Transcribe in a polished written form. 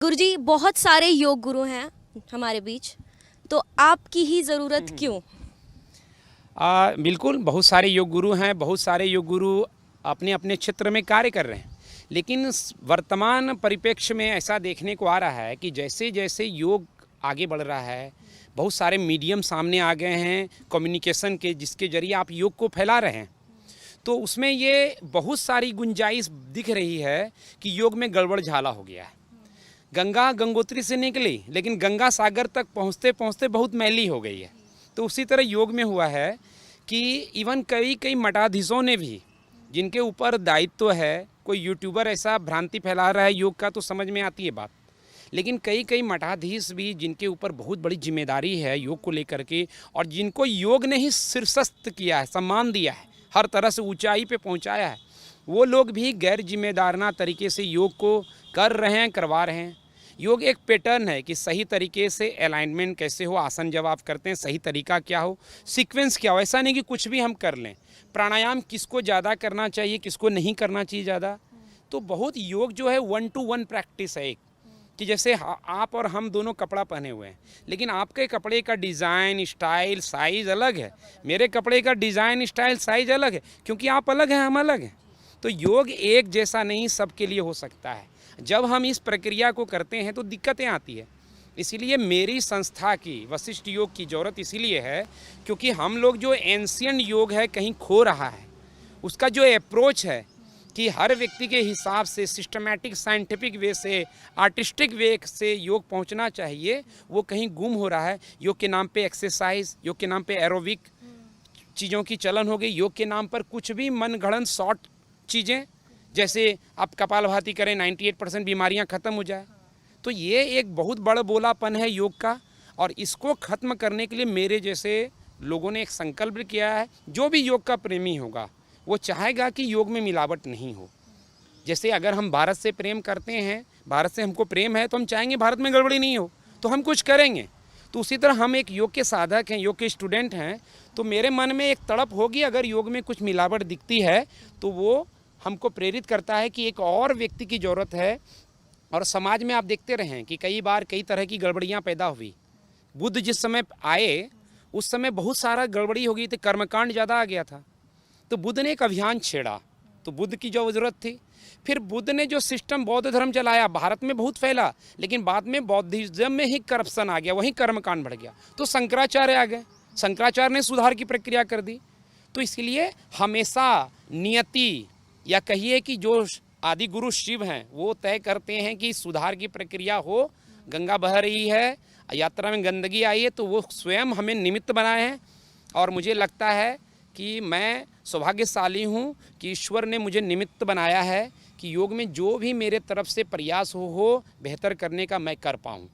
गुरुजी, बहुत सारे योग गुरु हैं हमारे बीच, तो आपकी ही ज़रूरत क्यों? बिल्कुल, बहुत सारे योग गुरु हैं, बहुत सारे योग गुरु अपने अपने क्षेत्र में कार्य कर रहे हैं। लेकिन वर्तमान परिप्रेक्ष्य में ऐसा देखने को आ रहा है कि जैसे जैसे योग आगे बढ़ रहा है, बहुत सारे मीडियम सामने आ गए हैं कम्युनिकेशन के, जिसके ज़रिए आप योग को फैला रहे हैं। तो उसमें ये बहुत सारी गुंजाइश दिख रही है कि योग में गड़बड़ झाला हो गया है। गंगा गंगोत्री से निकली, लेकिन गंगा सागर तक पहुँचते पहुँचते बहुत मैली हो गई है। तो उसी तरह योग में हुआ है कि इवन कई कई मठाधीशों ने भी, जिनके ऊपर दायित्व है, कोई यूट्यूबर ऐसा भ्रांति फैला रहा है योग का तो समझ में आती है बात, लेकिन कई कई मठाधीश भी जिनके ऊपर बहुत बड़ी जिम्मेदारी है योग को लेकर के, और जिनको योग ने ही शीर्षस्थ किया है, सम्मान दिया है, हर तरह से ऊंचाई पे पहुंचाया है, वो लोग भी गैर जिम्मेदाराना तरीके से योग को कर रहे हैं, करवा रहे हैं। योग एक पैटर्न है कि सही तरीके से अलाइनमेंट कैसे हो, आसन जब आप करते हैं सही तरीका क्या हो, सीक्वेंस क्या हो। ऐसा नहीं कि कुछ भी हम कर लें। प्राणायाम किसको ज़्यादा करना चाहिए, किसको नहीं करना चाहिए ज़्यादा। तो बहुत योग जो है 1 to 1 प्रैक्टिस है। एक कि जैसे आप और हम दोनों कपड़ा पहने हुए हैं, लेकिन आपके कपड़े का डिज़ाइन, स्टाइल, साइज़ अलग है, मेरे कपड़े का डिज़ाइन, स्टाइल, साइज़ अलग है, क्योंकि आप अलग हैं, हम अलग हैं। तो योग एक जैसा नहीं सबके लिए हो सकता है। जब हम इस प्रक्रिया को करते हैं तो दिक्कतें आती है। इसीलिए मेरी संस्था की वशिष्ठ योग की ज़रूरत इसीलिए है क्योंकि हम लोग जो एंशियंट योग है कहीं खो रहा है। उसका जो अप्रोच है कि हर व्यक्ति के हिसाब से सिस्टमैटिक, साइंटिफिक वे से, आर्टिस्टिक वे से योग पहुंचना चाहिए, वो कहीं गुम हो रहा है। योग के नाम पे एक्सरसाइज, योग के नाम पे एरोबिक चीज़ों की चलन हो गई, योग के नाम पर कुछ भी मनगढ़ंत शॉर्ट चीज़ें, जैसे आप कपालभाति करें 98% बीमारियां ख़त्म हो जाए। तो ये एक बहुत बड़ा बोलापन है योग का, और इसको ख़त्म करने के लिए मेरे जैसे लोगों ने एक संकल्प किया है। जो भी योग का प्रेमी होगा वो चाहेगा कि योग में मिलावट नहीं हो। जैसे अगर हम भारत से प्रेम करते हैं, भारत से हमको प्रेम है, तो हम चाहेंगे भारत में गड़बड़ी नहीं हो, तो हम कुछ करेंगे। तो उसी तरह हम एक योग के साधक हैं, योग के स्टूडेंट हैं, तो मेरे मन में एक तड़प होगी, अगर योग में कुछ मिलावट दिखती है तो वो हमको प्रेरित करता है कि एक और व्यक्ति की ज़रूरत है। और समाज में आप देखते रहें कि कई बार कई तरह की गड़बड़ियाँ पैदा हुई। बुद्ध जिस समय आए उस समय बहुत सारा गड़बड़ी हो गई थी, कर्मकांड ज़्यादा आ गया था। तो बुद्ध ने एक अभियान छेड़ा, तो बुद्ध की जो ज़रूरत थी। फिर बुद्ध ने जो सिस्टम बौद्ध धर्म चलाया, भारत में बहुत फैला, लेकिन बाद में बौद्धिज्म में ही करप्शन आ गया, वहीं कर्मकांड बढ़ गया। तो शंकराचार्य आ गए, शंकराचार्य ने सुधार की प्रक्रिया कर दी। तो इसलिए हमेशा नियति, या कहिए कि जो आदि गुरु शिव हैं, वो तय करते हैं कि सुधार की प्रक्रिया हो। गंगा बह रही है, यात्रा में गंदगी आई है, तो वो स्वयं हमें निमित्त बनाए हैं। और मुझे लगता है कि मैं सौभाग्यशाली हूँ कि ईश्वर ने मुझे निमित्त बनाया है कि योग में जो भी मेरे तरफ से प्रयास हो बेहतर करने का मैं कर पाऊँ।